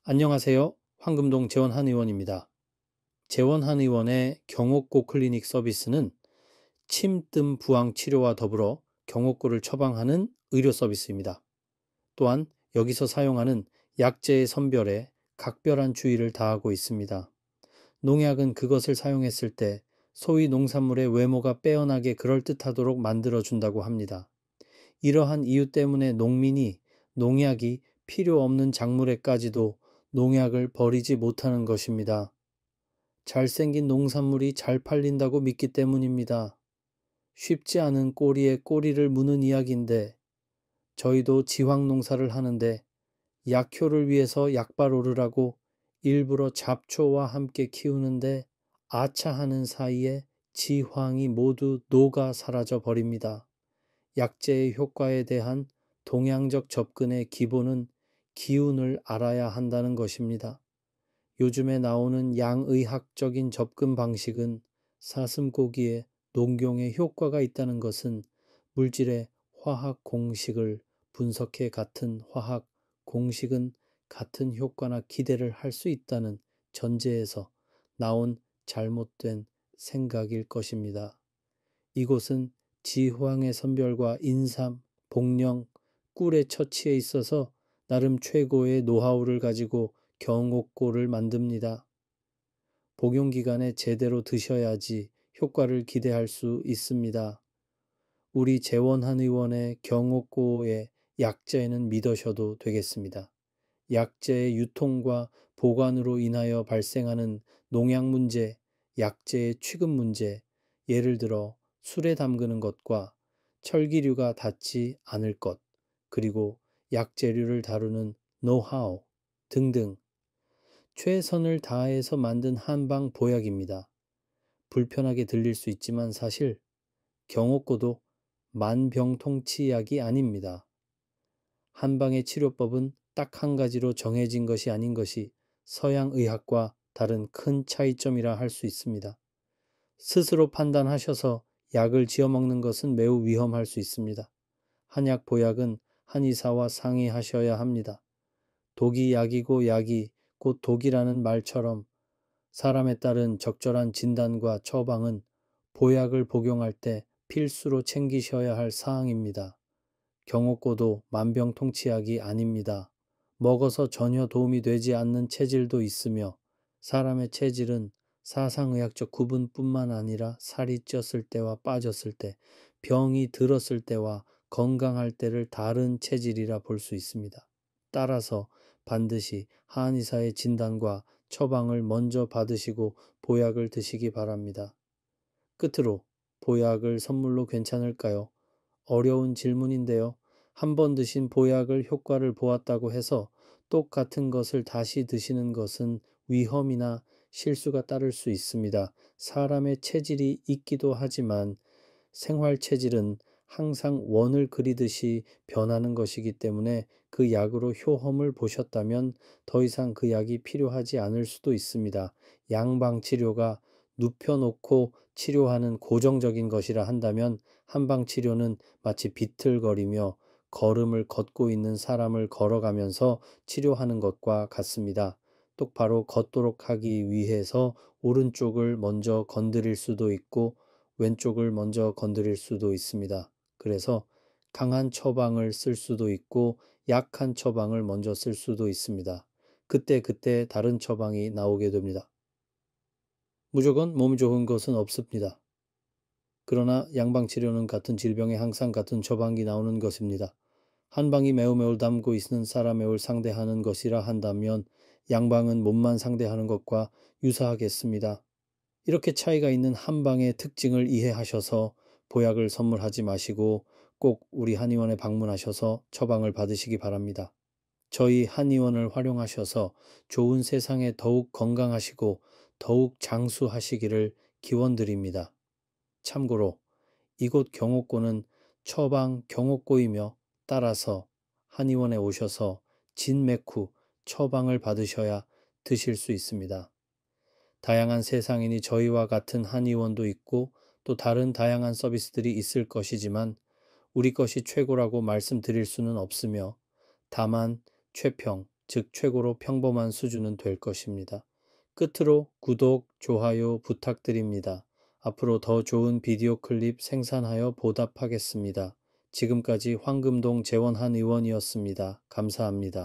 안녕하세요. 황금동 재원한의원입니다. 재원한의원의 경옥고 클리닉 서비스는 침뜸 부항 치료와 더불어 경옥고를 처방하는 의료 서비스입니다. 또한 여기서 사용하는 약재의 선별에 각별한 주의를 다하고 있습니다. 농약은 그것을 사용했을 때 소위 농산물의 외모가 빼어나게 그럴듯하도록 만들어준다고 합니다. 이러한 이유 때문에 농민이 농약이 필요 없는 작물에까지도 농약을 버리지 못하는 것입니다. 잘생긴 농산물이 잘 팔린다고 믿기 때문입니다. 쉽지 않은 꼬리에 꼬리를 무는 이야기인데 저희도 지황 농사를 하는데 약효를 위해서 약발 오르라고 일부러 잡초와 함께 키우는데 아차하는 사이에 지황이 모두 녹아 사라져 버립니다. 약재의 효과에 대한 동양적 접근의 기본은 기운을 알아야 한다는 것입니다. 요즘에 나오는 양의학적인 접근 방식은 사슴고기에 농경에 효과가 있다는 것은 물질의 화학 공식을 분석해 같은 화학 공식은 같은 효과나 기대를 할 수 있다는 전제에서 나온 잘못된 생각일 것입니다. 이곳은 지황의 선별과 인삼, 복령, 꿀의 처치에 있어서 나름 최고의 노하우를 가지고 경옥고를 만듭니다. 복용 기간에 제대로 드셔야지 효과를 기대할 수 있습니다. 우리 재원한의원의 경옥고의 약재는 믿으셔도 되겠습니다. 약재의 유통과 보관으로 인하여 발생하는 농약 문제, 약재의 취급 문제, 예를 들어 술에 담그는 것과 철기류가 닿지 않을 것, 그리고 약재류를 다루는 노하우 등등 최선을 다해서 만든 한방 보약입니다. 불편하게 들릴 수 있지만 사실 경옥고도 만병통치약이 아닙니다. 한방의 치료법은 딱 한 가지로 정해진 것이 아닌 것이 서양 의학과 다른 큰 차이점이라 할 수 있습니다. 스스로 판단하셔서 약을 지어 먹는 것은 매우 위험할 수 있습니다. 한약 보약은 한의사와 상의하셔야 합니다. 독이 약이고 약이 곧 독이라는 말처럼 사람에 따른 적절한 진단과 처방은 보약을 복용할 때 필수로 챙기셔야 할 사항입니다. 경옥고도 만병통치약이 아닙니다. 먹어서 전혀 도움이 되지 않는 체질도 있으며 사람의 체질은 사상의학적 구분뿐만 아니라 살이 쪘을 때와 빠졌을 때, 병이 들었을 때와 건강할 때를 다른 체질이라 볼 수 있습니다. 따라서 반드시 한의사의 진단과 처방을 먼저 받으시고 보약을 드시기 바랍니다. 끝으로 보약을 선물로 괜찮을까요? 어려운 질문인데요. 한 번 드신 보약을 효과를 보았다고 해서 똑같은 것을 다시 드시는 것은 위험이나 실수가 따를 수 있습니다. 사람의 체질이 있기도 하지만 생활 체질은 항상 원을 그리듯이 변하는 것이기 때문에 그 약으로 효험을 보셨다면 더 이상 그 약이 필요하지 않을 수도 있습니다. 양방 치료가 눕혀놓고 치료하는 고정적인 것이라 한다면 한방 치료는 마치 비틀거리며 걸음을 걷고 있는 사람을 걸어가면서 치료하는 것과 같습니다. 똑바로 걷도록 하기 위해서 오른쪽을 먼저 건드릴 수도 있고 왼쪽을 먼저 건드릴 수도 있습니다. 그래서 강한 처방을 쓸 수도 있고 약한 처방을 먼저 쓸 수도 있습니다. 그때 다른 처방이 나오게 됩니다. 무조건 몸 좋은 것은 없습니다. 그러나 양방치료는 같은 질병에 항상 같은 처방이 나오는 것입니다. 한방이 매우 담고 있는 사람을 상대하는 것이라 한다면 양방은 몸만 상대하는 것과 유사하겠습니다. 이렇게 차이가 있는 한방의 특징을 이해하셔서 보약을 선물하지 마시고 꼭 우리 한의원에 방문하셔서 처방을 받으시기 바랍니다. 저희 한의원을 활용하셔서 좋은 세상에 더욱 건강하시고 더욱 장수하시기를 기원드립니다. 참고로 이곳 경옥고는 처방 경옥고이며 따라서 한의원에 오셔서 진맥 후 처방을 받으셔야 드실 수 있습니다. 다양한 세상이니 저희와 같은 한의원도 있고 또 다른 다양한 서비스들이 있을 것이지만 우리 것이 최고라고 말씀드릴 수는 없으며 다만 최평, 즉 최고로 평범한 수준은 될 것입니다. 끝으로 구독, 좋아요 부탁드립니다. 앞으로 더 좋은 비디오 클립 생산하여 보답하겠습니다. 지금까지 황금동 재원한 의원이었습니다. 감사합니다.